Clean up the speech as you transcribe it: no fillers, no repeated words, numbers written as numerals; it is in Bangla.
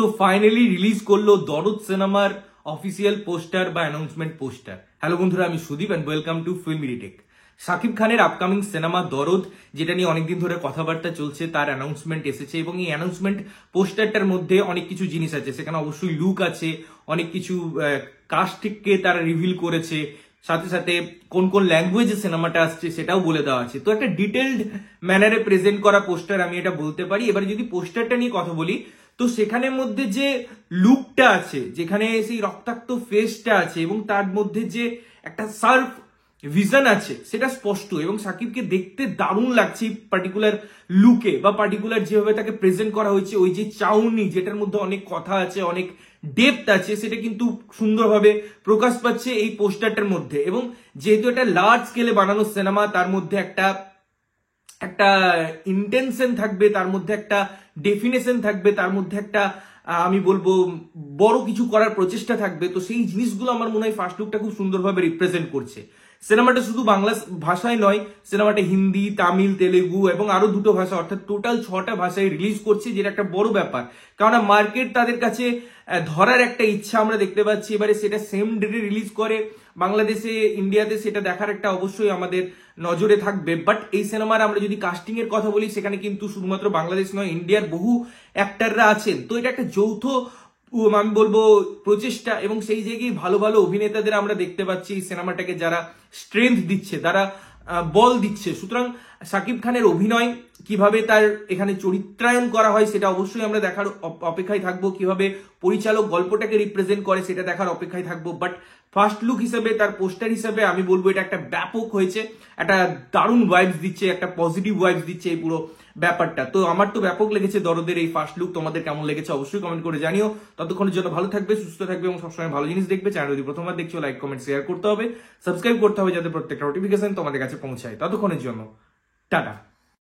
তো ফাইনালি রিলিজ করলো দরদ সিনেমার অফিসিয়াল পোস্টার বা অ্যানাউন্সমেন্ট পোস্টার। হ্যালো বন্ধুরা, আমি Sudip and welcome to Film Retake. Shakib খানের আপকামিং সিনেমা দরদ, যেটা নিয়ে অনেকদিন ধরে কথাবার্তা চলছে, তার অ্যানাউন্সমেন্ট এসেছে এবং এই অ্যানাউন্সমেন্ট পোস্টারটার মধ্যে অনেক কিছু জিনিস আছে। সেখানে অবশ্যই লুক আছে, অনেক কিছু কাস্টকে তারা রিভিল করেছে, সাথে সাথে কোন কোন ল্যাঙ্গুয়েজে সিনেমাটা আসছে সেটাও বলে দেওয়া আছে। তো একটা ডিটেলড ম্যানারে প্রেজেন্ট করা পোস্টার, আমি এটা বলতে পারি। এবারে যদি পোস্টারটা নিয়ে কথা বলি, তো সেখানের মধ্যে যে লুকটা আছে, যেখানে সেই রক্তাক্ত ফেসটা আছে এবং তার মধ্যে যে একটা সার্ফ ভিশন আছে, সেটা স্পষ্ট এবং সাকিবকে দেখতে দারুণ লাগছে পার্টিকুলার লুকে বা পার্টিকুলার যেভাবে তাকে প্রেজেন্ট করা হয়েছে। ওই যে চাউনি, যেটার মধ্যে অনেক কথা আছে, অনেক ডেপথ আছে, সেটা কিন্তু সুন্দরভাবে প্রকাশ পাচ্ছে এই পোস্টারটার মধ্যে। এবং যেহেতু এটা লার্জ স্কেলে বানানো সিনেমা, তার মধ্যে একটা একটা ইন্টেনশন থাকবে, তার মধ্যে একটা ডেফিনেশন থাকবে, তার মধ্যে একটা আমি বলবো বড় কিছু করার প্রচেষ্টা থাকবে। তো সেই জিনিসগুলো আমার মনে হয় ফার্স্ট লুকটা খুব সুন্দরভাবে রিপ্রেজেন্ট করছে। সিনেমাটা শুধু বাংলা ভাষায় নয়, সিনেমাটা হিন্দি, তামিল, তেলেগু এবং আরো দুটো ভাষা, অর্থাৎ টোটাল 6টা ভাষায় রিলিজ করছে, যেটা একটা বড় ব্যাপার। কেননা মার্কেট তাদের কাছে ধরার একটা ইচ্ছা আমরা দেখতে পাচ্ছি। এবারে সেটা সেম ডেটে রিলিজ করে বাংলাদেশে, ইন্ডিয়াতে, সেটা দেখার একটা অবশ্যই আমাদের নজরে থাকবে। বাট এই সিনেমার আমরা যদি কাস্টিং এর কথা বলি, সেখানে কিন্তু শুধুমাত্র বাংলাদেশ নয়, ইন্ডিয়ার বহু অ্যাক্টররা আছেন। তো এটা একটা যৌথ আমি বলবো প্রচেষ্টা, এবং সেই জায়গায় ভালো ভালো অভিনেতাদের আমরা দেখতে পাচ্ছি এই সিনেমাটাকে, যারা স্ট্রেংথ দিচ্ছে, তারা বল দিচ্ছে। সুতরাং শাকিব খানের অভিনয় কিভাবে তার এখানে চরিত্রায়ন করা হয়, সেটা অবশ্যই আমরা দেখার অপেক্ষায় থাকবো। কিভাবে পরিচালক গল্পটাকে রিপ্রেজেন্ট করে, সেটা দেখার অপেক্ষায় থাকবো। বাট ফার্স্ট লুক হিসেবে, তার পোস্টার হিসেবে আমি বলবো এটা একটা ব্যাপক হয়েছে, একটা দারুণ ভাইবস দিচ্ছে, একটা পজিটিভ ভাইবস দিচ্ছে এই পুরো ব্যাপারটা। তো আমার তো ব্যাপক লেগেছে দরদের এই ফার্স্ট লুক। তোমাদের কেমন লেগেছে অবশ্যই কমেন্ট করে জানিও। ততক্ষণের জন্য ভালো থাকবে, সুস্থ থাকবে এবং সবসময় ভালো জিনিস দেখবে। চ্যানেল যদি প্রথমবার দেখছো, লাইক, কমেন্ট, শেয়ার করতে হবে, সাবস্ক্রাইব করতে হবে, যাতে প্রত্যেকটা নোটিফিকেশন তোমাদের কাছে পৌঁছায়। ততক্ষণের জন্য টাটা।